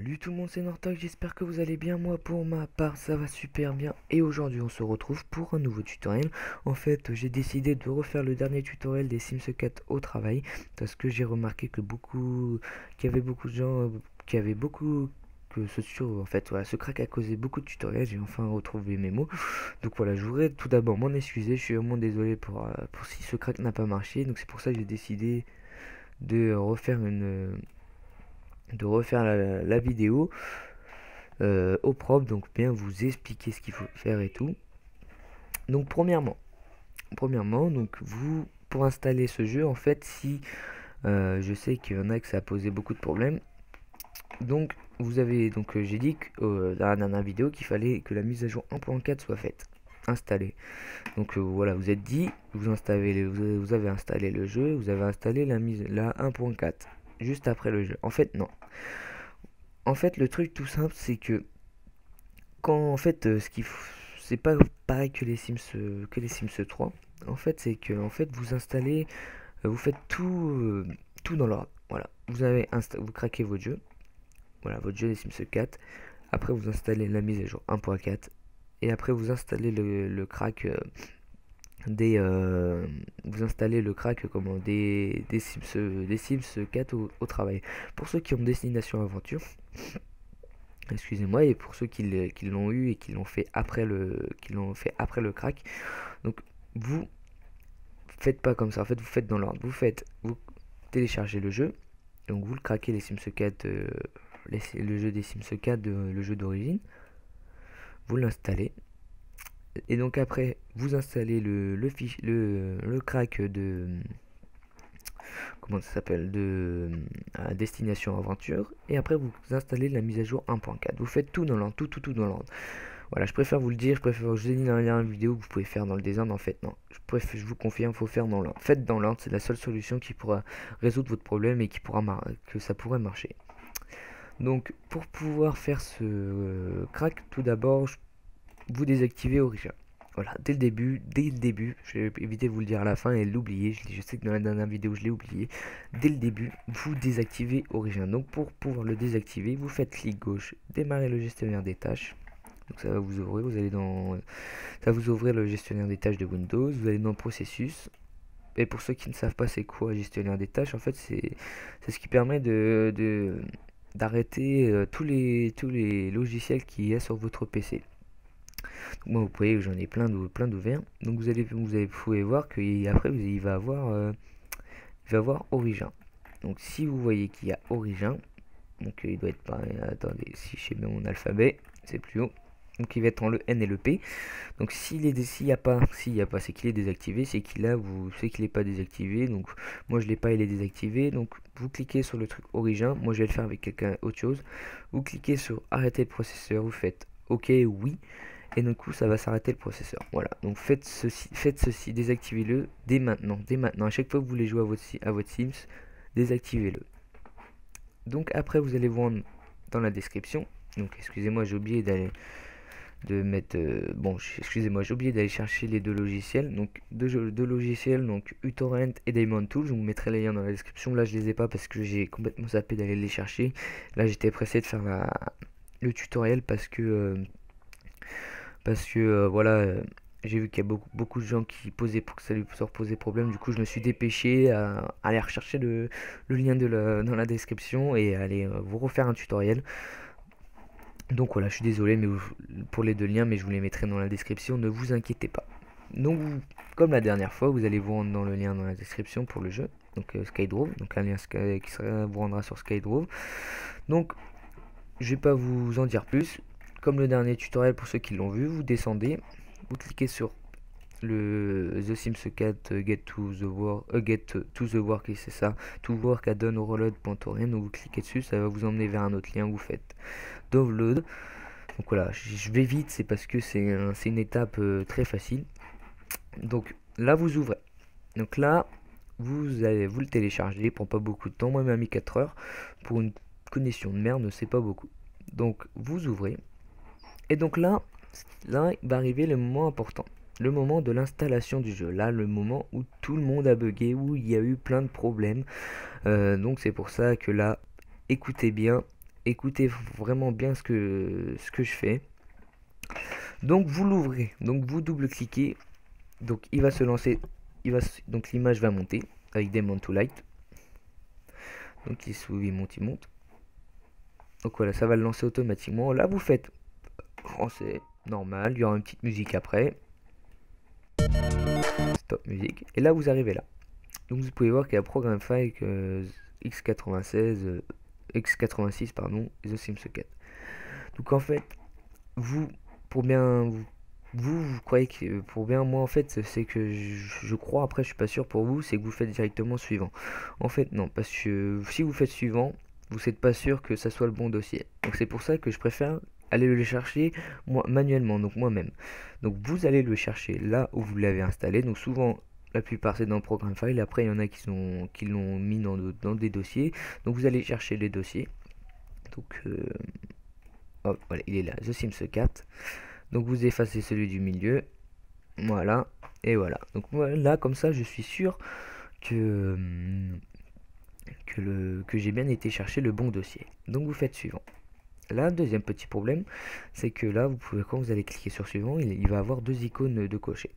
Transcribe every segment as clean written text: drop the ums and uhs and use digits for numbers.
Salut tout le monde, c'est Nortok, j'espère que vous allez bien. Moi pour ma part ça va super bien et aujourd'hui on se retrouve pour un nouveau tutoriel. En fait j'ai décidé de refaire le dernier tutoriel des Sims 4 au travail parce que j'ai remarqué que qu'il y avait beaucoup de gens qui avaient beaucoup que en fait voilà, ce crack a causé beaucoup de tutoriels. J'ai enfin retrouvé mes mots, donc voilà, je voudrais tout d'abord m'en excuser. Je suis vraiment désolé pour si ce crack n'a pas marché, donc c'est pour ça que j'ai décidé de refaire la vidéo au propre, donc bien vous expliquer ce qu'il faut faire et tout. Donc premièrement, donc vous, pour installer ce jeu, en fait, si je sais qu'il y en a que ça a posé beaucoup de problèmes, donc vous avez, donc j'ai dit dans la dernière vidéo qu'il fallait que la mise à jour 1.4 soit faite, installée. Donc voilà, vous êtes dit, vous avez installé le jeu, vous avez installé la 1.4 juste après le jeu. En fait, non. En fait, le truc tout simple, c'est que quand en fait c'est pas pareil que les Sims 3. En fait, c'est que en fait vous installez, vous faites tout dans l'ordre. Voilà, vous craquez votre jeu. Voilà, votre jeu des Sims 4. Après vous installez la mise à jour 1.4 et après vous installez le crack vous installez le crack comment des Sims 4 au travail. Pour ceux qui ont Destination Aventure, excusez-moi, et pour ceux qui l'ont eu et qui l'ont fait après le crack, donc vous faites pas comme ça. En fait, vous faites dans l'ordre. Vous téléchargez le jeu, donc vous le craquez les Sims 4, le jeu des Sims 4, le jeu d'origine. Vous l'installez et donc après vous installez le crack de comment ça s'appelle de Destination Aventure, et après vous installez la mise à jour 1.4. Vous faites tout dans l'ordre, tout dans l'ordre. Voilà, je préfère vous le dire, je préfère, je vous ai dit dans la dernière vidéo que vous pouvez faire dans le désordre. En fait, non. Je vous confirme, il faut faire dans l'ordre. Faites dans l'ordre, c'est la seule solution qui pourra résoudre votre problème et que ça pourrait marcher. Donc, pour pouvoir faire ce crack, tout d'abord, vous désactivez Origin. Voilà, dès le début, je vais éviter de vous le dire à la fin et l'oublier. Je sais que dans la dernière vidéo, je l'ai oublié. Dès le début, vous désactivez Origin. Donc, pour pouvoir le désactiver, vous faites clic gauche, démarrer le gestionnaire des tâches. Donc ça va vous ouvrir, ça va vous ouvrir le gestionnaire des tâches de Windows. Vous allez dans processus. Et pour ceux qui ne savent pas c'est quoi gestionnaire des tâches, en fait c'est ce qui permet d'arrêter tous les logiciels qu'il y a sur votre PC. Donc moi vous voyez que j'en ai plein d'ouverts. Donc vous pouvez voir qu'après il va avoir Origin. Donc si vous voyez qu'il y a Origin, donc il doit être pareil. Attendez, si je sais bien mon alphabet, c'est plus haut. Donc il va être en le N et le P. Donc s'il y a pas, c'est qu'il est désactivé, c'est qu'il est pas désactivé. Donc moi je l'ai pas, il est désactivé. Donc vous cliquez sur le truc Origin. Moi je vais le faire avec quelqu'un autre chose. Vous cliquez sur arrêter le processeur. Vous faites OK, oui. Et du coup ça va s'arrêter le processeur. Voilà. Donc faites ceci, désactivez-le dès maintenant. Dès maintenant. À chaque fois que vous voulez jouer à votre Sims, désactivez-le. Donc après vous allez voir dans la description. Donc excusez-moi, j'ai oublié excusez-moi, j'ai oublié d'aller chercher les deux logiciels. Donc deux logiciels, donc uTorrent et Daemon Tools. Je vous mettrai les liens dans la description. Là je les ai pas parce que j'ai complètement zappé d'aller les chercher. Là j'étais pressé de faire le tutoriel parce que voilà, j'ai vu qu'il y a beaucoup de gens qui posaient pour que ça lui posait problème. Du coup je me suis dépêché à aller rechercher le lien dans la description et aller vous refaire un tutoriel. Donc voilà, je suis désolé pour les deux liens, mais je vous les mettrai dans la description, ne vous inquiétez pas. Donc comme la dernière fois, vous allez vous rendre dans le lien dans la description pour le jeu, donc Skydrove, donc un lien vous rendra sur Skydrove. Donc je vais pas vous en dire plus. Comme le dernier tutoriel, pour ceux qui l'ont vu, vous descendez, vous cliquez sur le The Sims 4 Get to the Work, et c'est ça, to work add-on overload.org. Donc vous cliquez dessus, ça va vous emmener vers un autre lien, vous faites download. Donc voilà, je vais vite, c'est parce que c'est une étape très facile. Donc là vous ouvrez, donc là vous allez vous le télécharger, prend pas beaucoup de temps. Moi il m'a mis 4 heures pour une connexion de merde, c'est pas beaucoup. Donc vous ouvrez et donc là il va arriver le moment important, le moment de l'installation du jeu. Là le moment où tout le monde a bugué, où il y a eu plein de problèmes. Donc c'est pour ça que là, écoutez bien écoutez vraiment bien ce que je fais. Donc vous l'ouvrez, donc vous double-cliquez, donc il va se lancer, donc l'image va monter avec des mount to light. Donc il s'ouvre, il monte. Donc voilà, ça va le lancer automatiquement. Là vous faites français, normal, il y aura une petite musique après. Stop musique. Et là vous arrivez là. Donc vous pouvez voir qu'il y a Program File x96, x86 pardon, The Sims 4. Donc en fait, vous croyez que pour bien, moi en fait c'est que je crois, après je suis pas sûr pour vous, c'est que vous faites directement suivant. En fait non, parce que si vous faites suivant, vous n'êtes pas sûr que ça soit le bon dossier. Donc c'est pour ça que je préfère aller le chercher moi manuellement, donc moi-même. Donc vous allez le chercher là où vous l'avez installé. Donc souvent la plupart c'est dans le programme file, après il y en a qui l'ont mis dans des dossiers. Donc vous allez chercher les dossiers. Donc hop, voilà, il est là, The Sims 4. Donc vous effacez celui du milieu. Voilà, et voilà. Donc là, comme ça, je suis sûr que, que j'ai bien été chercher le bon dossier. Donc vous faites suivant. Là, deuxième petit problème, c'est que là, vous pouvez, quand vous allez cliquer sur suivant, il va avoir deux icônes de cocher.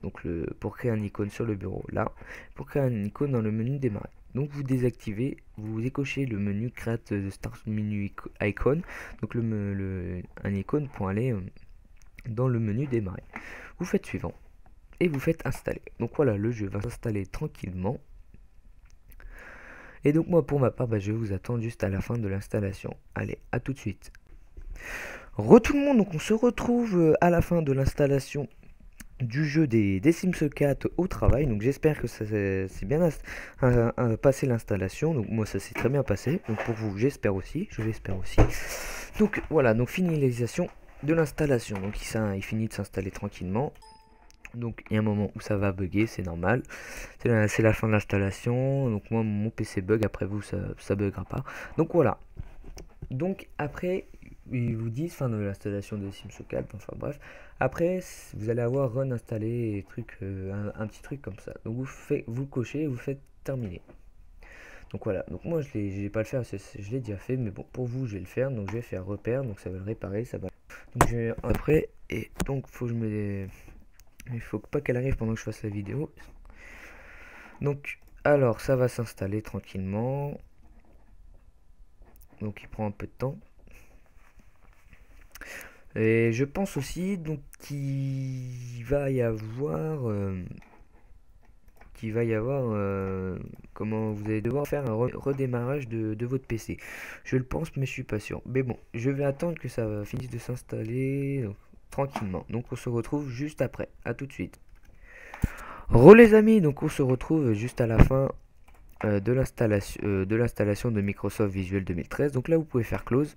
Donc pour créer un icône sur le bureau, là, pour créer un icône dans le menu démarrer. Donc vous désactivez, vous écochez le menu Create the Start Menu Icon, donc un icône pour aller dans le menu démarrer. Vous faites suivant et vous faites installer. Donc voilà, le jeu va s'installer tranquillement. Et donc moi pour ma part, je vais vous attendre juste à la fin de l'installation. Allez, à tout de suite. Tout le monde, donc on se retrouve à la fin de l'installation du jeu des Sims 4 au travail. Donc j'espère que ça s'est bien passé l'installation. Donc moi ça s'est très bien passé. Donc pour vous, j'espère aussi. Je l'espère aussi. Donc voilà, donc finalisation de l'installation. Donc il finit de s'installer tranquillement. Donc il y a un moment où ça va bugger, c'est normal. C'est la fin de l'installation. Donc moi mon PC bug, après vous ça buggera pas. Donc voilà. Donc après ils vous disent fin de l'installation de Sims 4, enfin bref. Après vous allez avoir run installé un petit truc comme ça. Donc vous cochez, vous faites terminer. Donc voilà, donc moi je vais pas le faire, je l'ai déjà fait, mais bon pour vous je vais le faire, donc je vais faire repère, donc ça va le réparer, ça va. Donc je vais après, et donc faut que il faut pas qu'elle arrive pendant que je fasse la vidéo. Donc alors ça va s'installer tranquillement. Donc il prend un peu de temps. Et je pense aussi donc qu'il va y avoir comment vous allez devoir faire un redémarrage de votre PC. Je le pense, mais je suis pas sûr. Mais bon, je vais attendre que ça finisse de s'installer tranquillement. Donc on se retrouve juste après. À tout de suite. Les amis, donc on se retrouve juste à la fin de l'installation de Microsoft Visual 2013. Donc là vous pouvez faire close.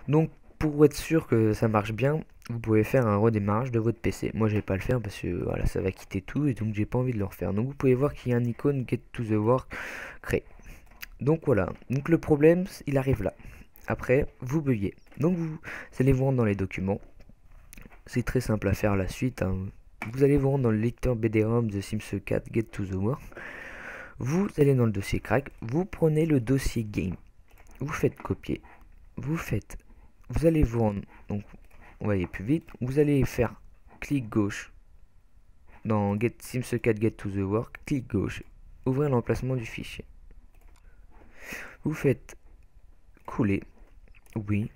Donc pour être sûr que ça marche bien, vous pouvez faire un redémarrage de votre PC. Moi je vais pas le faire parce que voilà, ça va quitter tout et donc j'ai pas envie de le refaire. Donc vous pouvez voir qu'il y a un icône Get to the Work créé. Donc voilà, donc le problème il arrive là. Après vous buguez. Donc vous allez vous rendre dans les documents. C'est très simple à faire la suite. Hein. Vous allez vous rendre dans le lecteur BD-ROM The Sims 4 Get to the Work. Vous allez dans le dossier crack, vous prenez le dossier game. Vous faites copier. Vous allez vous rendre, donc on va aller plus vite, vous allez faire clic gauche dans Get Sims 4 Get to the Work, clic gauche, ouvrir l'emplacement du fichier. Vous faites coller, oui,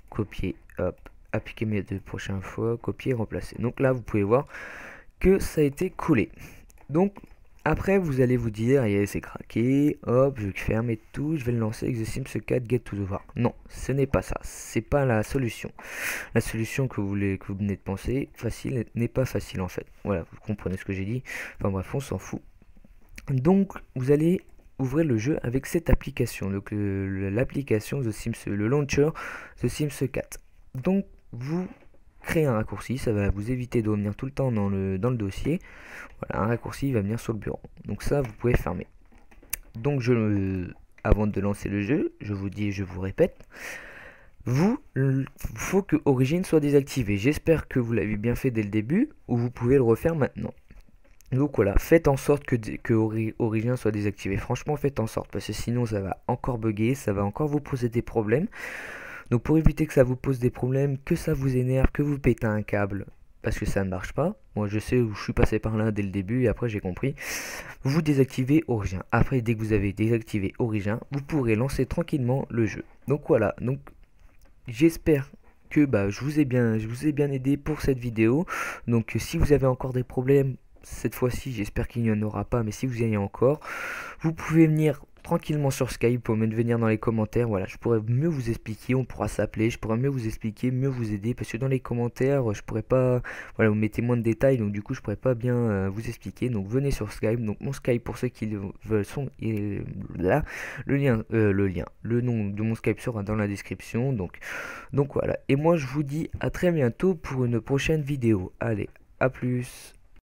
copier, hop, appliquer mes deux prochaines fois, copier, remplacer. Donc là vous pouvez voir que ça a été collé. Donc après vous allez vous dire c'est craqué, hop je ferme et tout, je vais le lancer avec The Sims 4 Get to the Work. Non, ce n'est pas ça, c'est pas la solution. La solution que vous venez de penser facile n'est pas facile en fait. Voilà, vous comprenez ce que j'ai dit. Enfin bref, on s'en fout. Donc vous allez ouvrir le jeu avec cette application, donc l'application The Sims, le launcher The Sims 4. Donc vous créez un raccourci, ça va vous éviter de revenir tout le temps dans le dossier. Voilà, un raccourci va venir sur le bureau. Donc ça, vous pouvez fermer. Donc avant de lancer le jeu, je vous dis, je vous répète, faut que Origin soit désactivé. J'espère que vous l'avez bien fait dès le début, ou vous pouvez le refaire maintenant. Donc voilà, faites en sorte que Origin soit désactivé. Franchement, faites en sorte, parce que sinon ça va encore bugger, ça va encore vous poser des problèmes. Donc pour éviter que ça vous pose des problèmes, que ça vous énerve, que vous pétez un câble, parce que ça ne marche pas. Moi je sais où je suis passé par là dès le début et après j'ai compris. Vous désactivez Origin. Après, dès que vous avez désactivé Origin, vous pourrez lancer tranquillement le jeu. Donc voilà, donc j'espère que je vous ai bien aidé pour cette vidéo. Donc si vous avez encore des problèmes, cette fois-ci j'espère qu'il n'y en aura pas, mais si vous y en avez encore, vous pouvez venir tranquillement sur Skype ou même venir dans les commentaires. Voilà, je pourrais mieux vous expliquer, on pourra s'appeler, je pourrais mieux vous expliquer, mieux vous aider, parce que dans les commentaires je pourrais pas, voilà, vous mettez moins de détails, donc du coup je pourrais pas bien vous expliquer. Donc venez sur Skype. Donc mon Skype, pour ceux qui le veulent, sont là, le nom de mon Skype sera dans la description. Donc voilà, et moi je vous dis à très bientôt pour une prochaine vidéo. Allez, à plus.